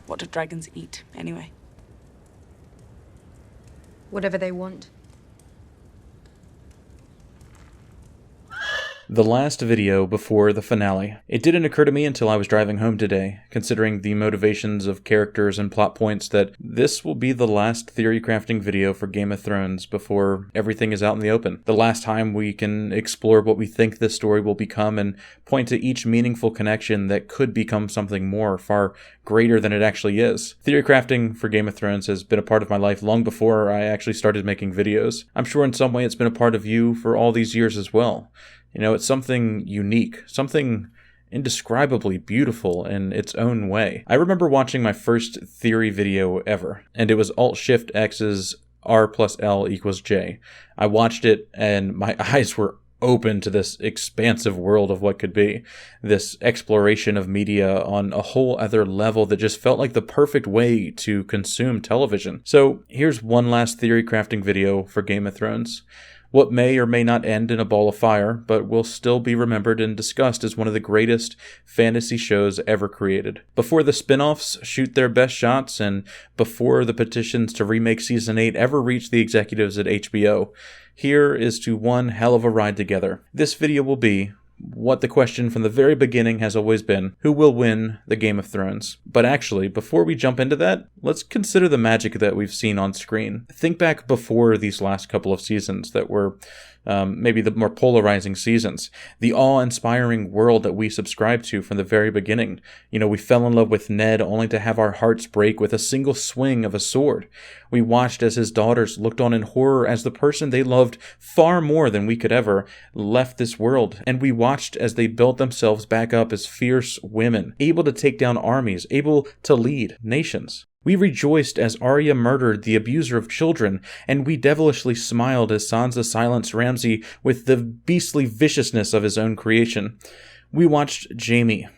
What do dragons eat, anyway? Whatever they want. The last video before the finale. It didn't occur to me until I was driving home today, considering the motivations of characters and plot points, that this will be the last theory crafting video for Game of Thrones before everything is out in the open. The last time we can explore what we think this story will become and point to each meaningful connection that could become something more, far greater than it actually is. Theory crafting for Game of Thrones has been a part of my life long before I actually started making videos. I'm sure in some way it's been a part of you for all these years as well. You know, it's something unique, something indescribably beautiful in its own way. I remember watching my first theory video ever, and it was Alt-Shift-X's R+L=J. I watched it, and my eyes were open to this expansive world of what could be, this exploration of media on a whole other level that just felt like the perfect way to consume television. So here's one last theory crafting video for Game of Thrones. What may or may not end in a ball of fire, but will still be remembered and discussed as one of the greatest fantasy shows ever created. Before the spin-offs shoot their best shots, and before the petitions to remake Season 8 ever reach the executives at HBO, here is to one hell of a ride together. This video will be what the question from the very beginning has always been: who will win the Game of Thrones? But actually, before we jump into that, let's consider the magic that we've seen on screen. Think back before these last couple of seasons that were maybe the more polarizing seasons. The awe-inspiring world that we subscribed to from the very beginning. You know, we fell in love with Ned only to have our hearts break with a single swing of a sword. We watched as his daughters looked on in horror as the person they loved far more than we could ever left this world. And we watched as they built themselves back up as fierce women, able to take down armies, able to lead nations. We rejoiced as Arya murdered the abuser of children, and we devilishly smiled as Sansa silenced Ramsay with the beastly viciousness of his own creation. We watched Jaime,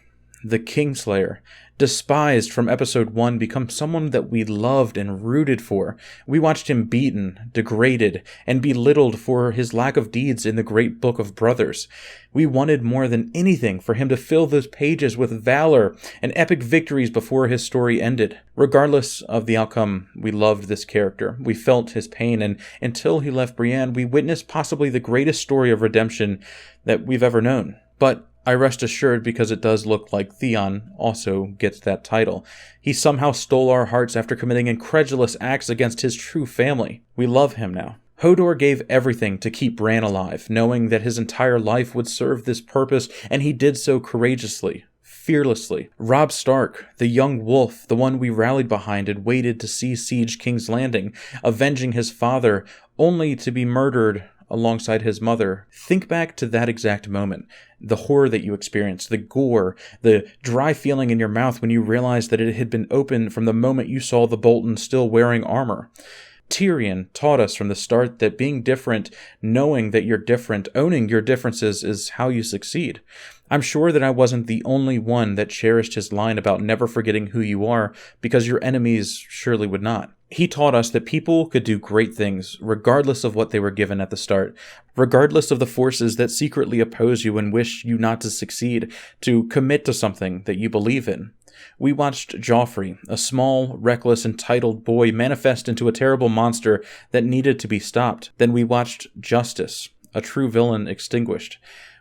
the Kingslayer, despised from episode 1, become someone that we loved and rooted for. We watched him beaten, degraded, and belittled for his lack of deeds in the great book of Brothers. We wanted more than anything for him to fill those pages with valor and epic victories before his story ended. Regardless of the outcome, we loved this character. We felt his pain, and until he left Brienne, we witnessed possibly the greatest story of redemption that we've ever known. But I rest assured, because it does look like Theon also gets that title. He somehow stole our hearts after committing incredulous acts against his true family. We love him now. Hodor gave everything to keep Bran alive, knowing that his entire life would serve this purpose, and he did so courageously, fearlessly. Robb Stark, the young wolf, the one we rallied behind and waited to see siege King's Landing, avenging his father, only to be murdered alongside his mother. Think back to that exact moment. The horror that you experienced, the gore, the dry feeling in your mouth when you realized that it had been opened from the moment you saw the Bolton still wearing armor. Tyrion taught us from the start that being different, knowing that you're different, owning your differences is how you succeed. I'm sure that I wasn't the only one that cherished his line about never forgetting who you are, because your enemies surely would not. He taught us that people could do great things regardless of what they were given at the start, regardless of the forces that secretly oppose you and wish you not to succeed, to commit to something that you believe in. We watched Joffrey, a small, reckless, entitled boy, manifest into a terrible monster that needed to be stopped. Then we watched Justice, a true villain extinguished.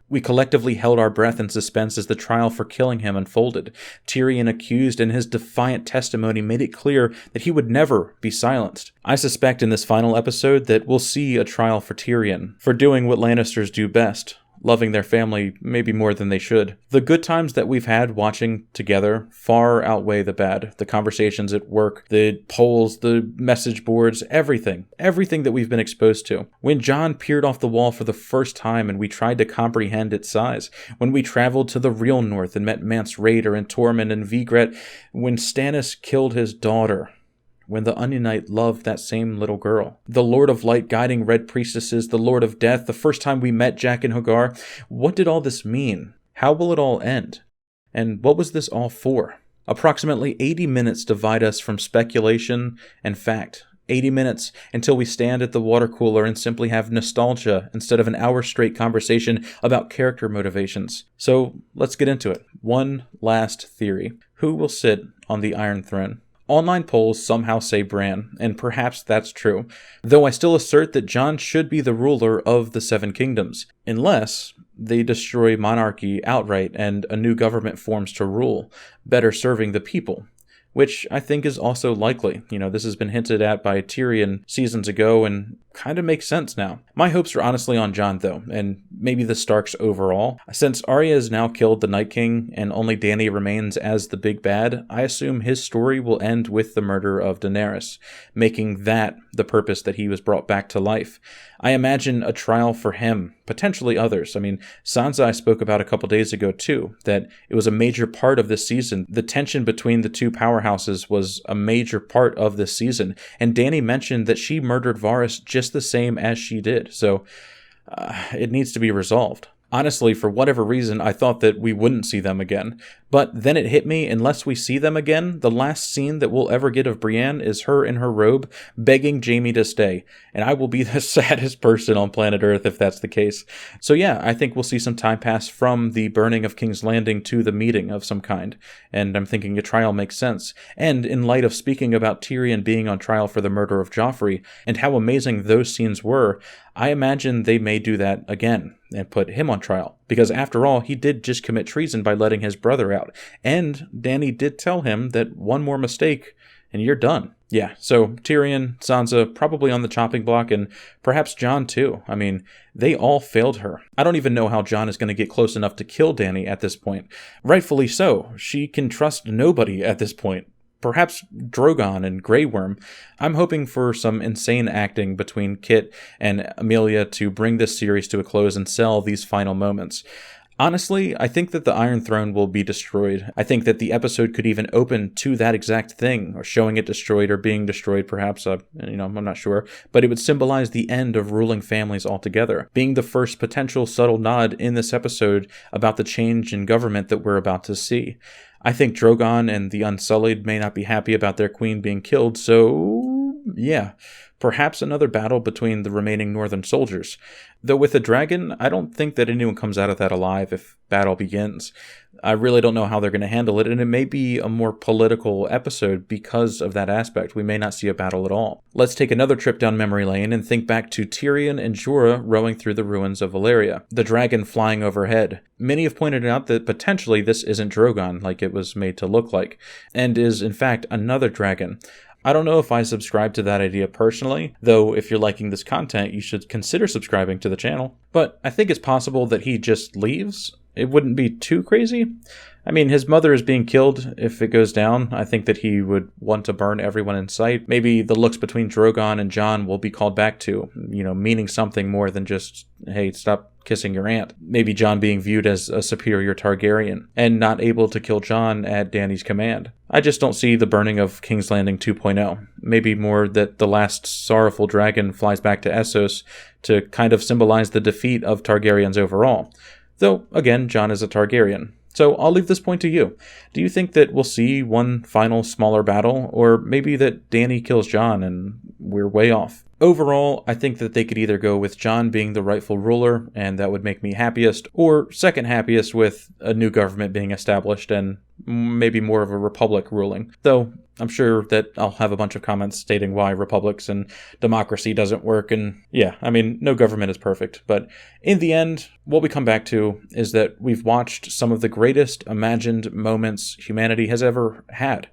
We collectively held our breath in suspense as the trial for killing him unfolded. Tyrion accused, and his defiant testimony made it clear that he would never be silenced. I suspect in this final episode that we'll see a trial for Tyrion, for doing what Lannisters do best: loving their family maybe more than they should. The good times that we've had watching together far outweigh the bad. The conversations at work, the polls, the message boards, everything that we've been exposed to. When Jon peered off the wall for the first time and we tried to comprehend its size. When we traveled to the real north and met Mance Rayder and Tormund and Vigret. When Stannis killed his daughter. When the Onion Knight loved that same little girl. The Lord of Light guiding Red Priestesses, the Lord of Death, the first time we met Jack and Hagar. What did all this mean? How will it all end? And what was this all for? Approximately 80 minutes divide us from speculation and fact. 80 minutes until we stand at the water cooler and simply have nostalgia instead of an hour-straight conversation about character motivations. So let's get into it. One last theory. Who will sit on the Iron Throne. Online polls somehow say Bran, and perhaps that's true, though I still assert that Jon should be the ruler of the Seven Kingdoms, unless they destroy monarchy outright and a new government forms to rule, better serving the people. Which I think is also likely. This has been hinted at by Tyrion seasons ago and kind of makes sense now. My hopes are honestly on Jon though, and maybe the Starks overall. Since Arya has now killed the Night King and only Dany remains as the big bad, I assume his story will end with the murder of Daenerys, making that the purpose that he was brought back to life. I imagine a trial for him, potentially others. Sansa I spoke about a couple days ago too, that it was a major part of this season. The tension between the two powerhouses was a major part of this season, and Dany mentioned that she murdered Varys just the same as she did, so it needs to be resolved. Honestly, for whatever reason, I thought that we wouldn't see them again. But then it hit me, unless we see them again, the last scene that we'll ever get of Brienne is her in her robe begging Jaime to stay. And I will be the saddest person on planet Earth if that's the case. So yeah, I think we'll see some time pass from the burning of King's Landing to the meeting of some kind. And I'm thinking a trial makes sense. And in light of speaking about Tyrion being on trial for the murder of Joffrey, and how amazing those scenes were, I imagine they may do that again and put him on trial. Because after all, he did just commit treason by letting his brother out. And Dany did tell him that one more mistake and you're done. Yeah, so Tyrion, Sansa, probably on the chopping block, and perhaps Jon too. They all failed her. I don't even know how Jon is going to get close enough to kill Dany at this point. Rightfully so. She can trust nobody at this point. Perhaps Drogon and Grey Worm. I'm hoping for some insane acting between Kit and Emilia to bring this series to a close and sell these final moments. Honestly, I think that the Iron Throne will be destroyed. I think that the episode could even open to that exact thing, or showing it destroyed or being destroyed, perhaps. I'm not sure. But it would symbolize the end of ruling families altogether, being the first potential subtle nod in this episode about the change in government that we're about to see. I think Drogon and the Unsullied may not be happy about their queen being killed, so yeah, perhaps another battle between the remaining northern soldiers. Though with a dragon, I don't think that anyone comes out of that alive if battle begins. I really don't know how they're going to handle it, and it may be a more political episode because of that aspect. We may not see a battle at all. Let's take another trip down memory lane and think back to Tyrion and Jorah rowing through the ruins of Valyria, the dragon flying overhead. Many have pointed out that potentially this isn't Drogon like it was made to look like, and is in fact another dragon. I don't know if I subscribe to that idea personally, though if you're liking this content, you should consider subscribing to the channel. But I think it's possible that he just leaves. It wouldn't be too crazy. His mother is being killed if it goes down. I think that he would want to burn everyone in sight. Maybe the looks between Drogon and Jon will be called back to, meaning something more than just, hey, stop kissing your aunt. Maybe Jon being viewed as a superior Targaryen and not able to kill Jon at Dany's command. I just don't see the burning of King's Landing 2.0. Maybe more that the last sorrowful dragon flies back to Essos to kind of symbolize the defeat of Targaryens overall. Though, again, Jon is a Targaryen. So I'll leave this point to you. Do you think that we'll see one final smaller battle, or maybe that Dany kills Jon and we're way off? Overall, I think that they could either go with Jon being the rightful ruler, and that would make me happiest, or second happiest with a new government being established and maybe more of a republic ruling. Though I'm sure that I'll have a bunch of comments stating why republics and democracy doesn't work, and yeah, no government is perfect. But in the end, what we come back to is that we've watched some of the greatest imagined moments humanity has ever had.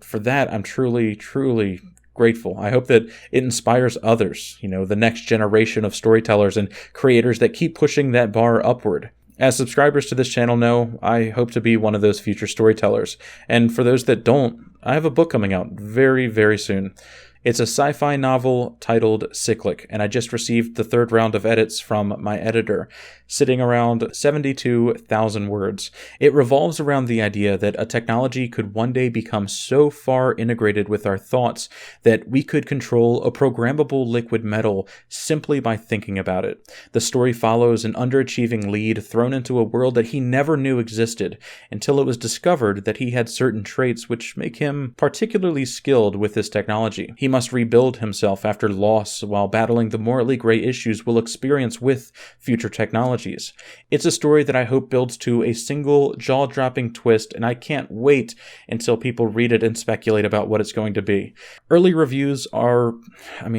For that, I'm truly, truly grateful. I hope that it inspires others, the next generation of storytellers and creators that keep pushing that bar upward. As subscribers to this channel know, I hope to be one of those future storytellers. And for those that don't, I have a book coming out very, very soon. It's a sci-fi novel titled Cyclic, and I just received the third round of edits from my editor, sitting around 72,000 words. It revolves around the idea that a technology could one day become so far integrated with our thoughts that we could control a programmable liquid metal simply by thinking about it. The story follows an underachieving lead thrown into a world that he never knew existed, until it was discovered that he had certain traits which make him particularly skilled with this technology. He must rebuild himself after loss while battling the morally gray issues we'll experience with future technologies. It's a story that I hope builds to a single jaw-dropping twist, and I can't wait until people read it and speculate about what it's going to be. Early reviews are,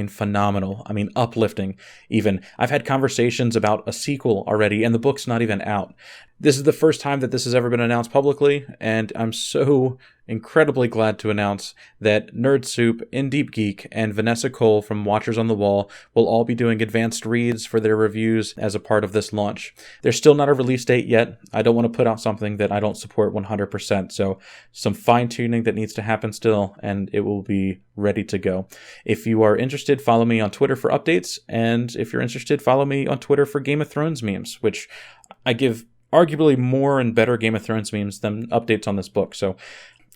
phenomenal. Uplifting, even. I've had conversations about a sequel already, and the book's not even out. This is the first time that this has ever been announced publicly, and I'm so incredibly glad to announce that Nerd Soup, In Deep Geek, and Vanessa Cole from Watchers on the Wall will all be doing advanced reads for their reviews as a part of this launch. There's still not a release date yet. I don't want to put out something that I don't support 100%, so some fine-tuning that needs to happen still, and it will be ready to go. If you are interested, follow me on Twitter for updates, and if you're interested, follow me on Twitter for Game of Thrones memes, which I give arguably more and better Game of Thrones memes than updates on this book. So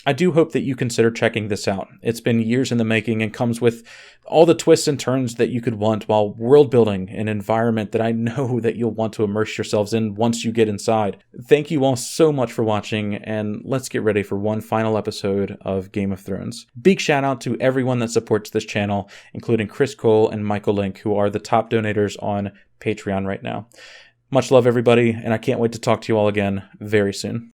I do hope that you consider checking this out. It's been years in the making and comes with all the twists and turns that you could want while world building an environment that I know that you'll want to immerse yourselves in once you get inside. Thank you all so much for watching, and let's get ready for one final episode of Game of Thrones. Big shout out to everyone that supports this channel, including Chris Cole and Michael Link, who are the top donators on Patreon right now. Much love, everybody, and I can't wait to talk to you all again very soon.